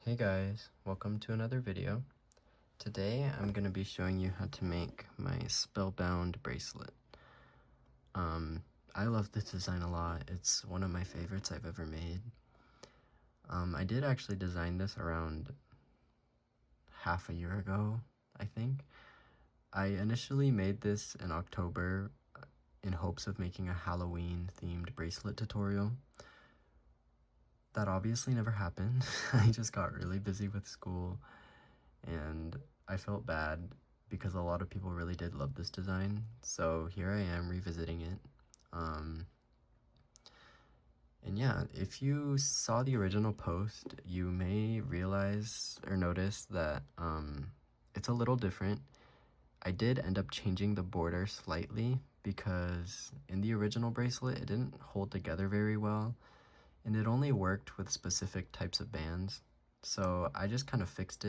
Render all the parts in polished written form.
Hey guys, welcome to another video. Today I'm going to be showing you how to make my Spellbound bracelet. I love this design a lot. It's one of my favorites I've ever made. I did actually design this around half a year ago, I think. I initially made this in October in hopes of making a Halloween themed bracelet tutorial. That obviously never happened. I just got really busy with school and I felt bad because a lot of people really did love this design. So here I am revisiting it. And yeah, if you saw the original post, you may realize or notice that it's a little different. I did end up changing the border slightly because in the original bracelet, it didn't hold together very well. And it only worked with specific types of bands. So I just kind of fixed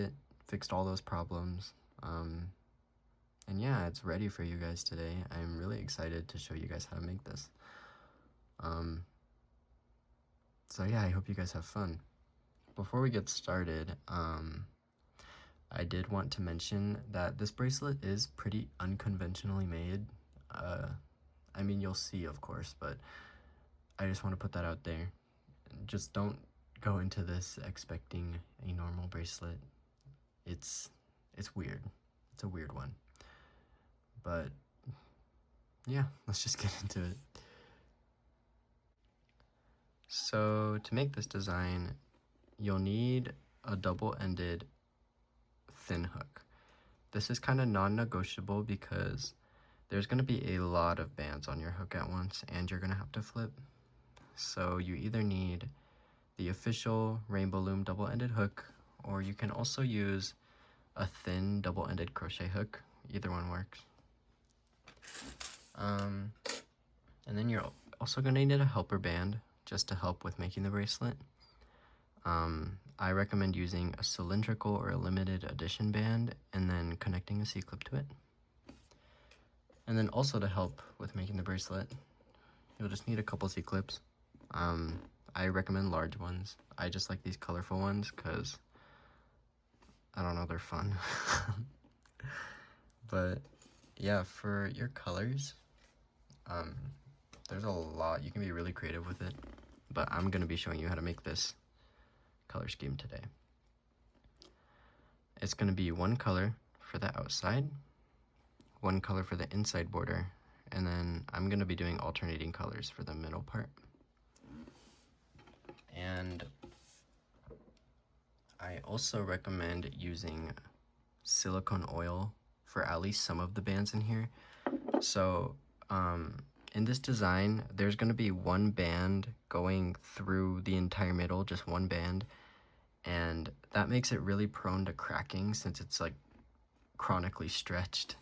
all those problems. And yeah, it's ready for you guys today. I'm really excited to show you guys how to make this. So yeah, I hope you guys have fun. Before we get started, I did want to mention that this bracelet is pretty unconventionally made. I mean, you'll see, of course, but I just want to put that out there. Just don't go into this expecting a normal bracelet. It's weird. It's a weird one. But yeah, let's just get into it. So to make this design, you'll need a double-ended thin hook. This is kind of non-negotiable because there's going to be a lot of bands on your hook at once and you're going to have to flip. So you either need the official Rainbow Loom double-ended hook, or you can also use a thin double-ended crochet hook. Either one works. And then you're also going to need a helper band just to help with making the bracelet. I recommend using a cylindrical or a limited edition band and then connecting a C-clip to it. And then also to help with making the bracelet, you'll just need a couple C-clips. I recommend large ones. I just like these colorful ones because, I don't know, they're fun. But yeah, for your colors, there's a lot. You can be really creative with it, but I'm going to be showing you how to make this color scheme today. It's going to be one color for the outside, one color for the inside border, and then I'm going to be doing alternating colors for the middle part. And I also recommend using silicone oil for at least some of the bands in here. So in this design, there's going to be one band going through the entire middle, just one band, and that makes it really prone to cracking since it's like chronically stretched.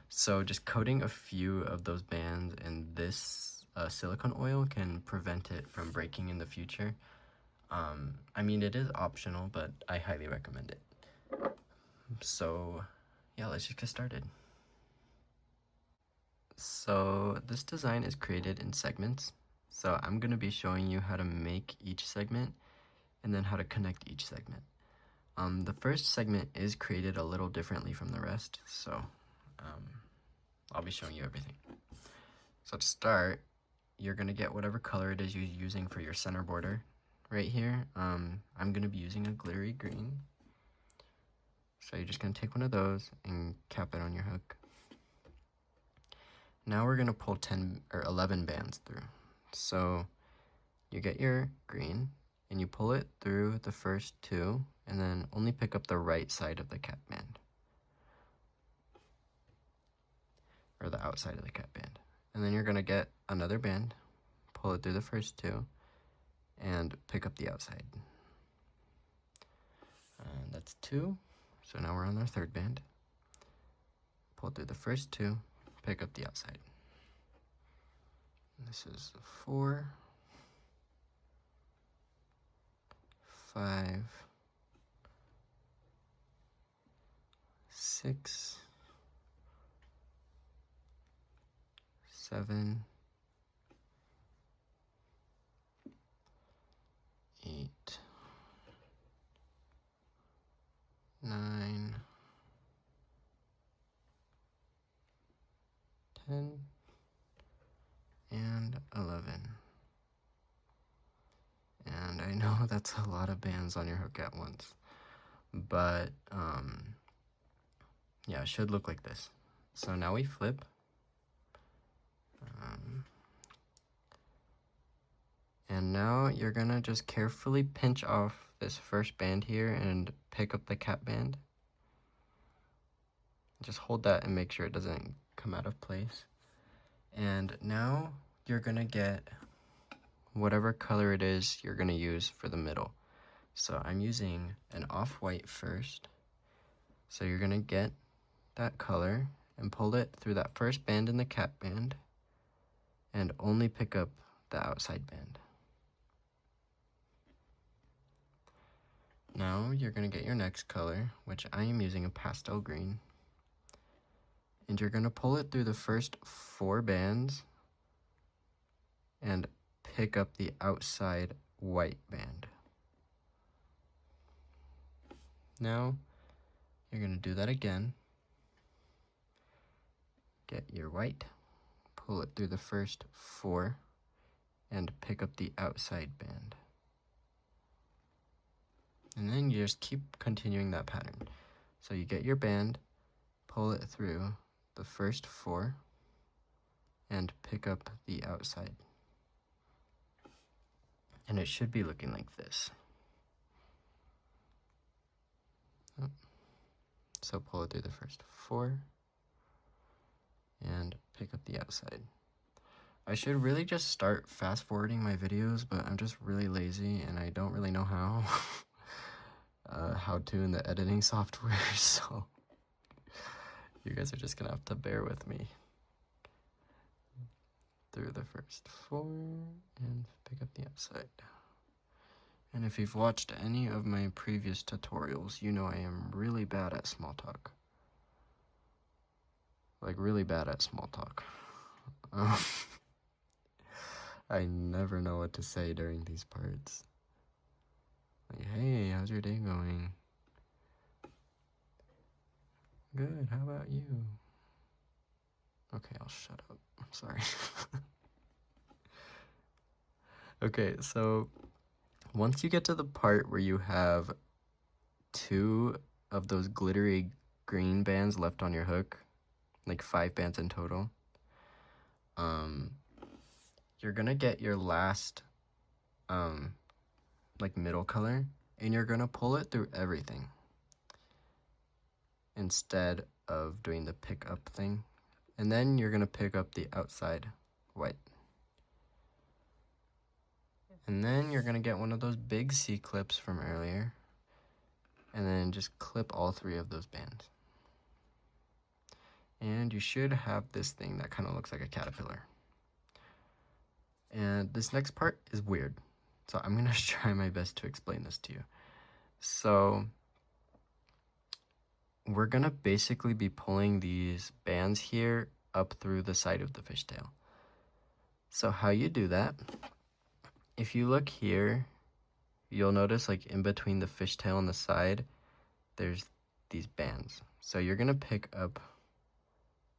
So just coating a few of those bands in this silicone oil can prevent it from breaking in the future. I mean, it is optional, but I highly recommend it. So yeah, let's just get started. So this design is created in segments. So I'm going to be showing you how to make each segment and then how to connect each segment. The first segment is created a little differently from the rest, so I'll be showing you everything. So to start, you're going to get whatever color it is you're using for your center border. Right here, I'm going to be using a glittery green. So you're just going to take one of those and cap it on your hook. Now we're going to pull 10 or 11 bands through. So you get your green and you pull it through the first two and then only pick up the right side of the cap band. Or the outside of the cap band. And then you're going to get another band, pull it through the first two, and pick up the outside. And that's 2. So now we're on our third band. Pull through the first 2, pick up the outside. This is 4, 5, 6, 7, 8, 10, and 11. And I know that's a lot of bands on your hook at once, but yeah, it should look like this. So now we flip. And now you're gonna just carefully pinch off this first band here and pick up the cap band. Just hold that and make sure it doesn't come out of place. And now you're gonna get whatever color it is you're gonna use for the middle. So I'm using an off-white first. So you're gonna get that color and pull it through that first band in the cap band and only pick up the outside band. Now you're gonna get your next color, which I am using a pastel green. And you're gonna pull it through the first 4 bands and pick up the outside white band. Now you're gonna do that again. Get your white, pull it through the first 4, and pick up the outside band. And then you just keep continuing that pattern. So you get your band, pull it through the first 4, and pick up the outside. And it should be looking like this. So pull it through the first 4, and pick up the outside. I should really just start fast forwarding my videos, but I'm just really lazy and I don't really know how. How to in the editing software, so you guys are just gonna have to bear with me. Through the first 4 and pick up the outside. And if you've watched any of my previous tutorials, you know I am really bad at small talk. Like really bad at small talk. I never know what to say during these parts. Like, hey, how's your day going? Good, how about you? Okay, I'll shut up. I'm sorry. Okay, so once you get to the part where you have 2 of those glittery green bands left on your hook, like 5 bands in total, you're gonna get your last like middle color, and you're gonna pull it through everything instead of doing the pick up thing. And then you're gonna pick up the outside white. And then you're gonna get one of those big C clips from earlier, and then just clip all 3 of those bands. And you should have this thing that kind of looks like a caterpillar. And this next part is weird, so I'm gonna try my best to explain this to you. So we're gonna basically be pulling these bands here up through the side of the fishtail. So how you do that, if you look here, you'll notice like in between the fishtail and the side, there's these bands. So you're gonna pick up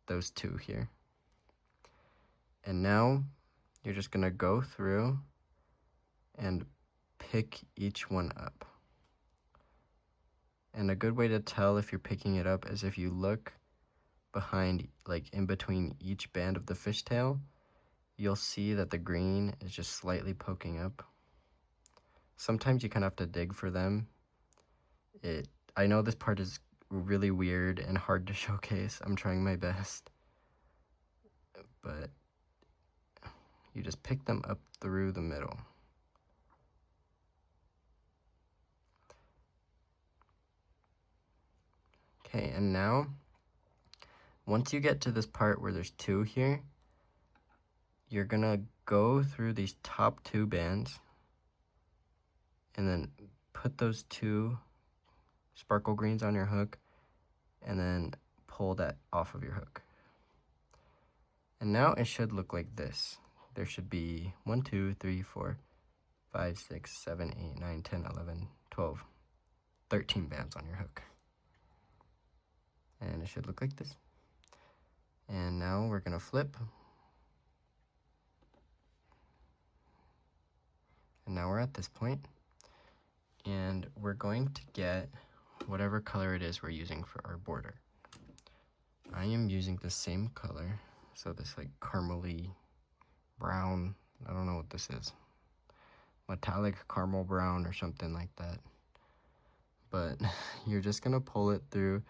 those 2 here. And now you're just gonna go through and pick each one up. And a good way to tell if you're picking it up is if you look behind, like in between each band of the fishtail, you'll see that the green is just slightly poking up. Sometimes you kind of have to dig for them. I know this part is really weird and hard to showcase. I'm trying my best. But you just pick them up through the middle. Okay, and now, once you get to this part where there's 2 here, you're gonna go through these top 2 bands and then put those 2 sparkle greens on your hook and then pull that off of your hook. And now it should look like this. There should be 1, 2, 3, 4, 5, 6, 7, 8, 9, 10, 11, 12, 13 bands on your hook. And it should look like this. And now we're gonna flip. And now we're at this point. And we're going to get whatever color it is we're using for our border. I am using the same color, so this like caramely brown, I don't know what this is, metallic caramel brown or something like that. But you're just gonna pull it through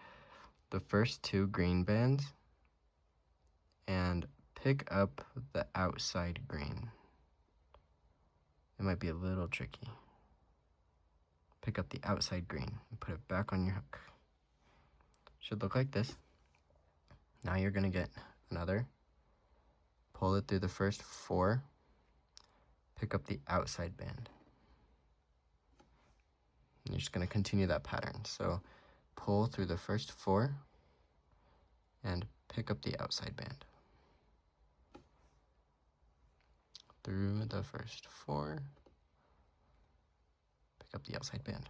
the first 2 green bands and pick up the outside green. It might be a little tricky. Pick up the outside green and put it back on your hook. Should look like this. Now you're gonna get another, pull it through the first 4, pick up the outside band. And you're just gonna continue that pattern. So pull through the first 4 and pick up the outside band. Through the first 4, pick up the outside band.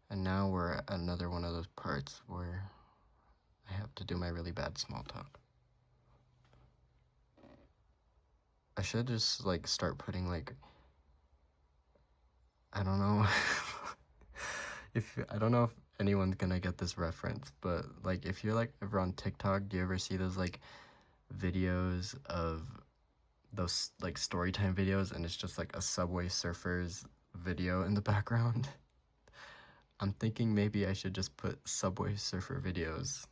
And now we're at another one of those parts where I have to do my really bad small talk. I should just like start putting like, I don't know I don't know if anyone's gonna get this reference, but like if you're like ever on TikTok, do you ever see those like videos of those like story time videos and it's just like a Subway Surfers video in the background? I'm thinking maybe I should just put Subway Surfer videos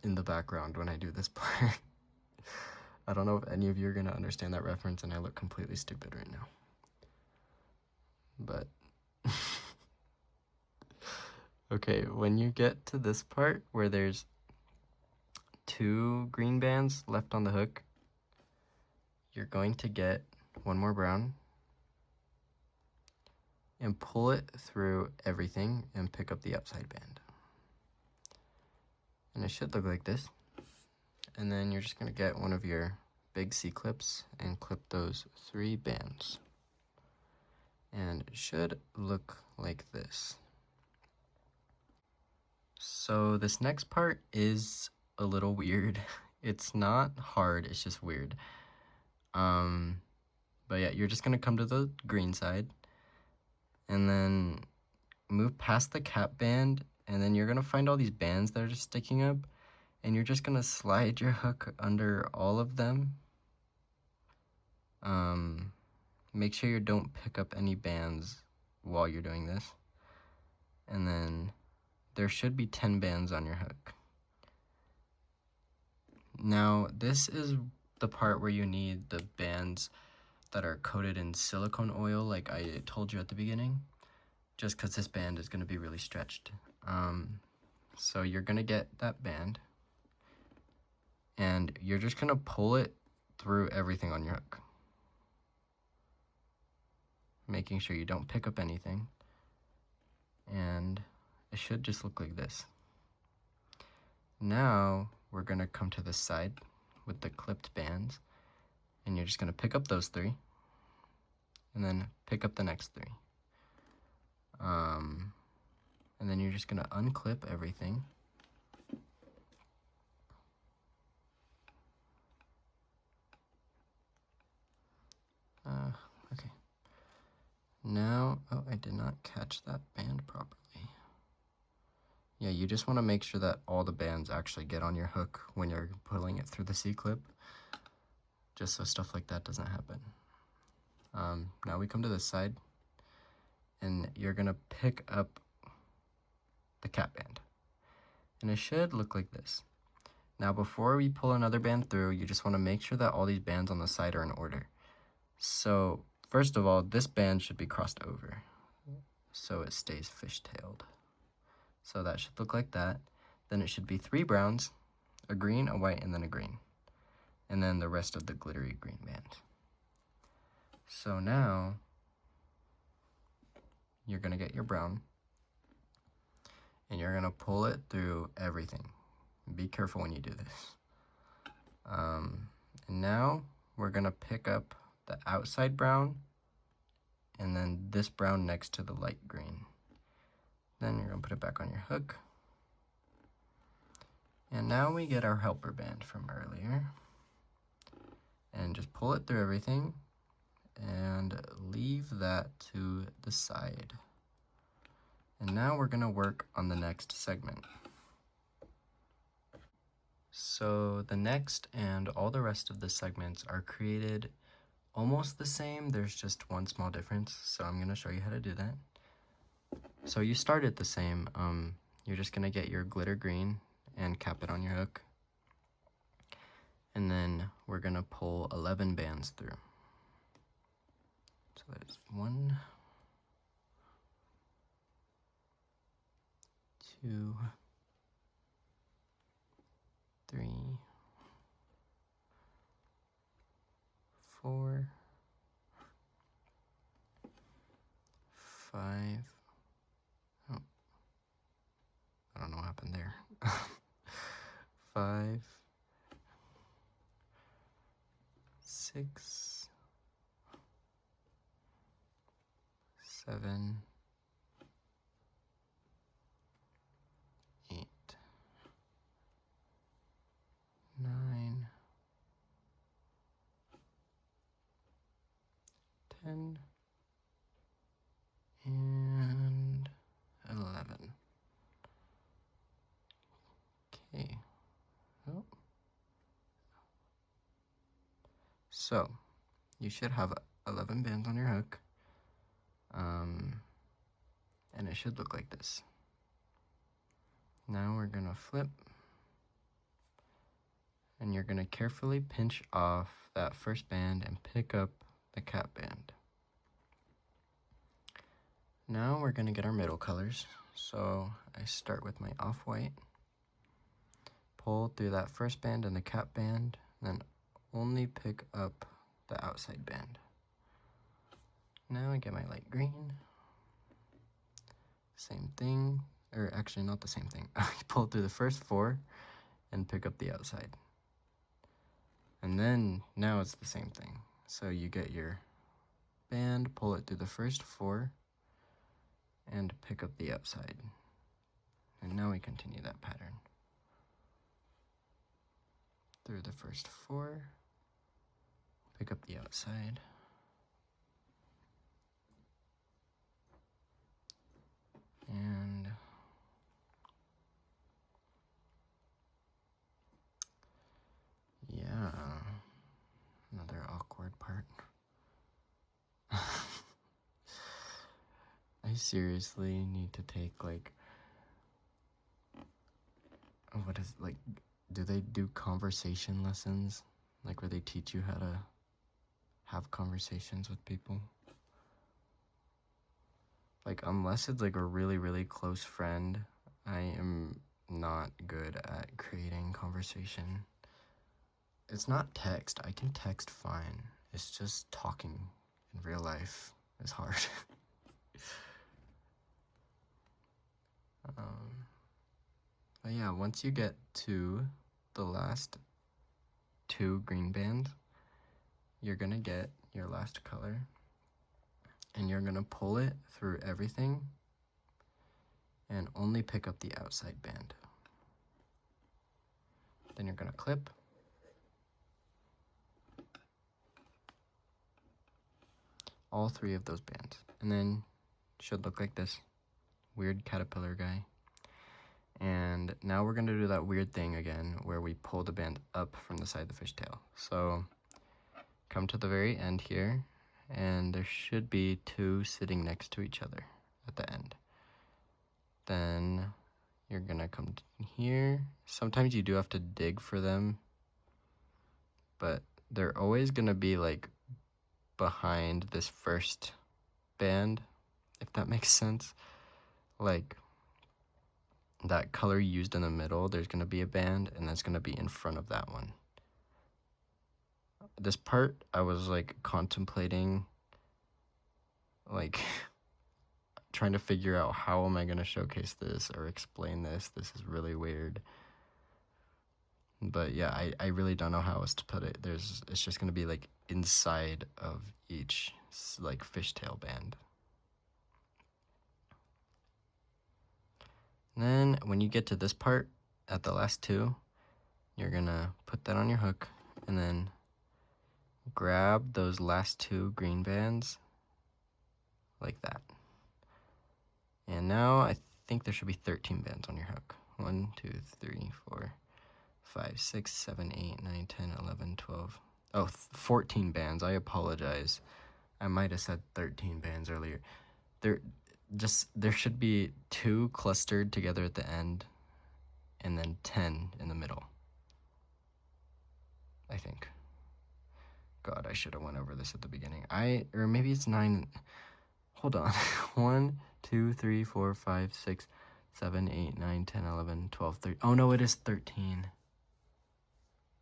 in the background when I do this part. I don't know if any of you are gonna understand that reference, and I look completely stupid right now. But okay, when you get to this part where there's 2 green bands left on the hook, you're going to get 1 more brown and pull it through everything and pick up the outside band. And it should look like this. And then you're just gonna get one of your big C-clips and clip those 3 bands. And it should look like this. So this next part is a little weird. It's not hard, it's just weird. But yeah, you're just gonna come to the green side and then move past the cap band, and then you're gonna find all these bands that are just sticking up, and you're just gonna slide your hook under all of them. Make sure you don't pick up any bands while you're doing this. And then there should be 10 bands on your hook. Now, this is the part where you need the bands that are coated in silicone oil, like I told you at the beginning, just because this band is going to be really stretched. So you're going to get that band, and you're just going to pull it through everything on your hook, making sure you don't pick up anything. And it should just look like this. Now we're going to come to the side with the clipped bands, and you're just going to pick up those 3 and then pick up the next 3. And then you're just going to unclip everything. Okay. Now, oh, I did not catch that band properly. Yeah, you just want to make sure that all the bands actually get on your hook when you're pulling it through the C-clip, just so stuff like that doesn't happen. Now we come to this side, and you're going to pick up the cap band. And it should look like this. Now before we pull another band through, you just want to make sure that all these bands on the side are in order. So first of all, this band should be crossed over so it stays fishtailed. So that should look like that. Then it should be 3 browns, a green, a white, and then a green. And then the rest of the glittery green band. So now you're going to get your brown, and you're going to pull it through everything. Be careful when you do this. And now we're going to pick up the outside brown and then this brown next to the light green. Then you're gonna put it back on your hook. And now we get our helper band from earlier. And just pull it through everything and leave that to the side. And now we're gonna work on the next segment. So the next and all the rest of the segments are created almost the same. There's just one small difference. So I'm gonna show you how to do that. So you start it the same. You're just gonna get your glitter green and cap it on your hook. And then we're gonna pull 11 bands through. So there's 1, 2, 3, 4, 5. Oh, I don't know what happened there. 5, 6, 7, 8, 9, 10, and 11. Okay. Oh. So you should have 11 bands on your hook. And it should look like this. Now we're gonna flip, and you're gonna carefully pinch off that first band and pick up the cap band. Now we're gonna get our middle colors. So I start with my off-white, pull through that first band and the cap band, then only pick up the outside band. Now I get my light green. Same thing, or actually not the same thing. I pull through the first 4 and pick up the outside. And then now it's the same thing. So you get your band, pull it through the first 4 and pick up the outside. And now we continue that pattern. Through the first 4, pick up the outside. And yeah, another awkward part. I seriously need to take like, what is, like, do they do conversation lessons? Like where they teach you how to have conversations with people? Like, unless it's like a really, really close friend, I am not good at creating conversation. It's not text. I can text fine. It's just talking in real life is hard. But yeah, once you get to the last 2 green bands, you're gonna get your last color. And you're gonna pull it through everything and only pick up the outside band. Then you're gonna clip. All 3 of those bands. And then it should look like this weird caterpillar guy. And now we're gonna do that weird thing again where we pull the band up from the side of the fishtail. So come to the very end here, and there should be 2 sitting next to each other at the end. Then you're gonna come here. Sometimes you do have to dig for them, but they're always gonna be like behind this first band, if that makes sense. Like that color used in the middle, there's gonna be a band, and that's gonna be in front of that one. This part, I was like contemplating, like trying to figure out how am I going to showcase this or explain this. This is really weird. But yeah, I really don't know how else to put it. It's just going to be like inside of each like fishtail band. And then when you get to this part at the last two, you're gonna put that on your hook and then grab those last two green bands like that. And now I think there should be 13 bands on your hook. 1, 2, 3, 4, 5, 6, 7, 8, 9, 10, 11, 12. Oh, 14 bands. I apologize. I might have said 13 bands earlier. There should be 2 clustered together at the end and then 10 in the middle. I think. God, I should have went over this at the beginning. Or maybe it's 9. Hold on. 1, 2, 3, 4, 5, 6, 7, 8, 9, 10, 11, 12, 13. Oh no, it is 13.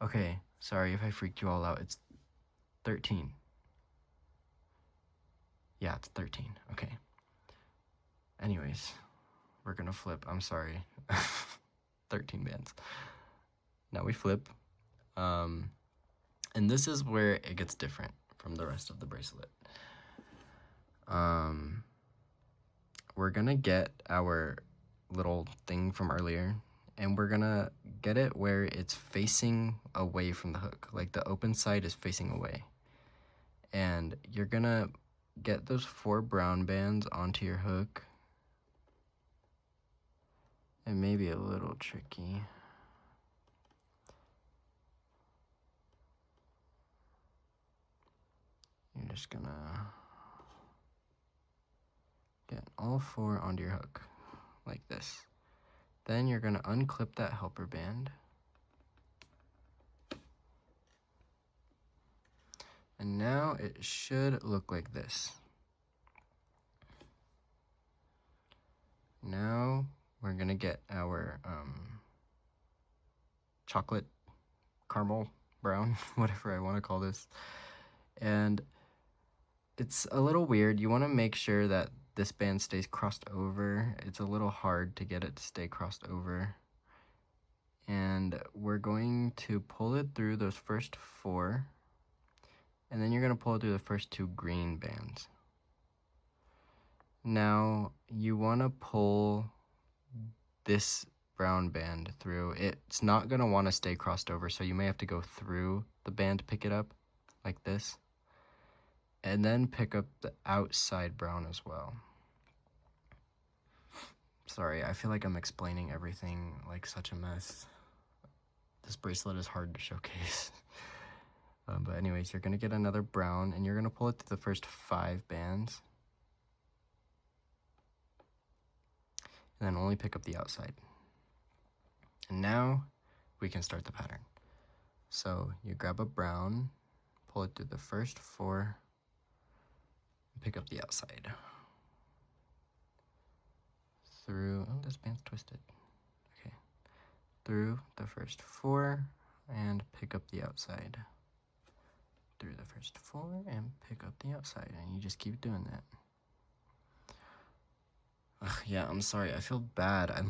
Okay, sorry if I freaked you all out. It's 13. Yeah, it's 13. Okay. Anyways, we're gonna flip. I'm sorry. 13 bands. Now we flip. And this is where it gets different from the rest of the bracelet. We're gonna get our little thing from earlier, and we're gonna get it where it's facing away from the hook. Like the open side is facing away. And you're gonna get those 4 brown bands onto your hook. It may be a little tricky. You're just gonna get all 4 onto your hook, like this. Then you're gonna unclip that helper band. And now it should look like this. Now we're gonna get our chocolate, caramel, brown, whatever I wanna call this. And it's a little weird. You wanna make sure that this band stays crossed over. It's a little hard to get it to stay crossed over. And we're going to pull it through those first 4. And then you're going to pull it through the first 2 green bands. Now, you want to pull this brown band through. It's not going to want to stay crossed over, so you may have to go through the band to pick it up, like this. And then pick up the outside brown as well. Sorry, I feel like I'm explaining everything like such a mess. This bracelet is hard to showcase. But anyways, you're going to get another brown, and you're going to pull it through the first 5 bands. And then only pick up the outside. And now we can start the pattern. So you grab a brown, pull it through the first 4, and pick up the outside. Through, oh, this band's twisted. Okay. Through the first 4, and pick up the outside. Through the first 4 and pick up the outside, and you just keep doing that. Ugh, yeah, I'm sorry. I feel bad. I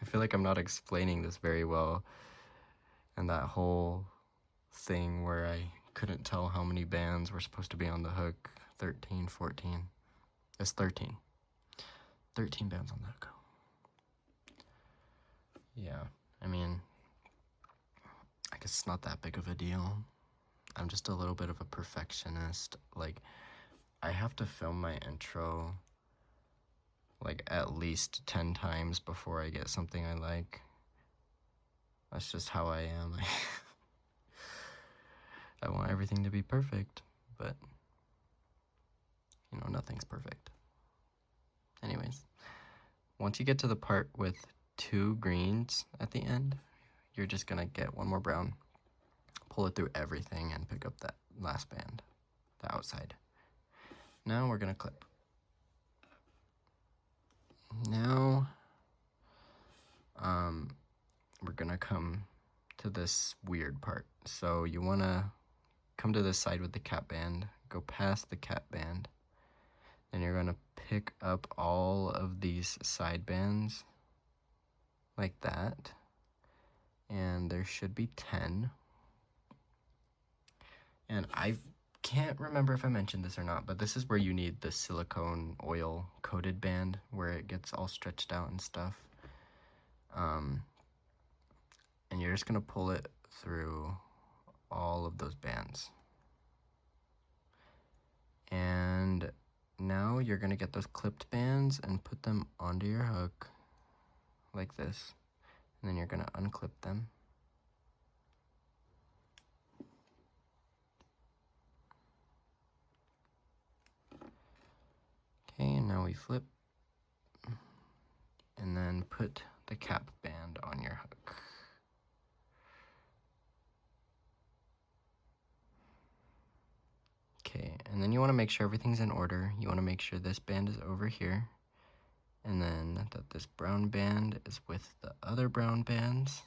feel like I'm not explaining this very well. And that whole thing where I couldn't tell how many bands were supposed to be on the hook, 13, 14. It's 13. 13 bands on the hook. Yeah, I mean, I guess it's not that big of a deal. I'm just a little bit of a perfectionist. Like, I have to film my intro like at least 10 times before I get something I like. That's just how I am. I want everything to be perfect, but you know, nothing's perfect. Anyways, once you get to the part with 2 greens at the end, you're just gonna get 1 more brown, pull it through everything, and pick up that last band, the outside. Now we're gonna clip. Now, we're gonna come to this weird part. So you wanna come to this side with the cap band, go past the cap band, and you're gonna pick up all of these side bands like that. And there should be 10. And I can't remember if I mentioned this or not, but this is where you need the silicone oil coated band where it gets all stretched out and stuff. And you're just gonna pull it through all of those bands. And now you're gonna get those clipped bands and put them onto your hook like this. And then you're gonna unclip them. Okay, and now we flip. And then put the cap band on your hook. Okay, and then you want to make sure everything's in order. You want to make sure this band is over here, and then that this brown band is with the other brown bands.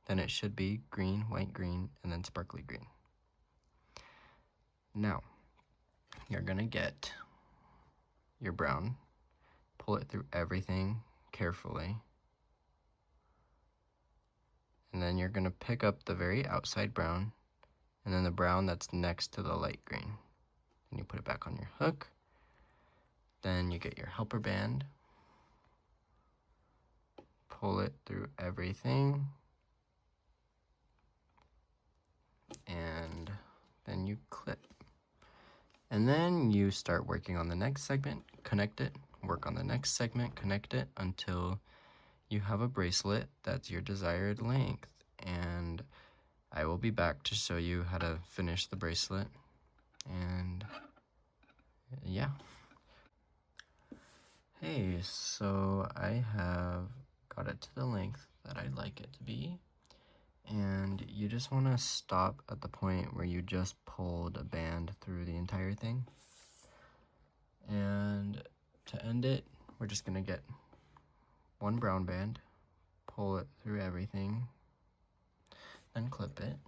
Then it should be green, white, green, and then sparkly green. Now, you're going to get your brown, pull it through everything carefully, and then you're going to pick up the very outside brown, and then the brown that's next to the light green. And you put it back on your hook. Then you get your helper band, pull it through everything, and then you clip. And then you start working on the next segment, connect it, work on the next segment, connect it until you have a bracelet that's your desired length. And I will be back to show you how to finish the bracelet. And yeah. Hey, so I have got it to the length that I'd like it to be. And you just want to stop at the point where you just pulled a band through the entire thing. And to end it, we're just going to get one brown band, pull it through everything, then clip it.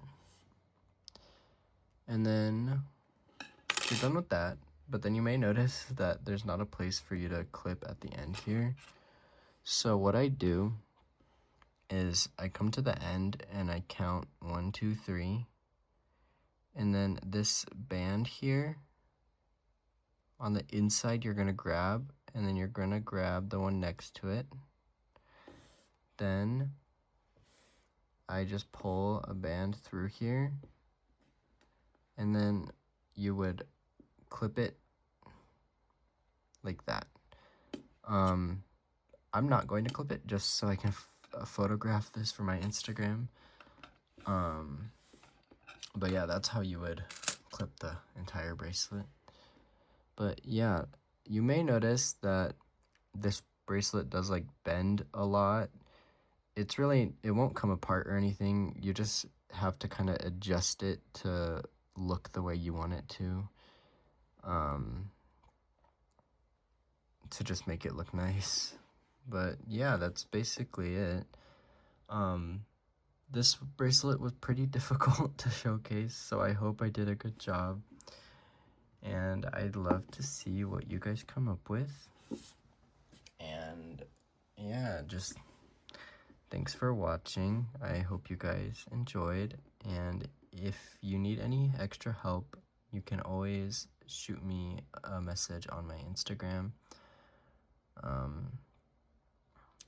And then you're done with that, but then you may notice that there's not a place for you to clip at the end here. So what I do is I come to the end and I count 1, 2, 3, and then this band here on the inside you're gonna grab, and then you're gonna grab the one next to it. Then I just pull a band through here, and then you would clip it like that. I'm not going to clip it just so I can photograph this for my Instagram. But yeah, that's how you would clip the entire bracelet. But yeah, you may notice that this bracelet does like bend a lot. It won't come apart or anything. You just have to kind of adjust it to look the way you want it to just make it look nice. But yeah, that's basically it. This bracelet was pretty difficult to showcase, so I hope I did a good job. And I'd love to see what you guys come up with. And yeah, just thanks for watching. I hope you guys enjoyed. And if you need any extra help, you can always shoot me a message on my Instagram.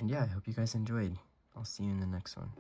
And yeah, I hope you guys enjoyed. I'll see you in the next one.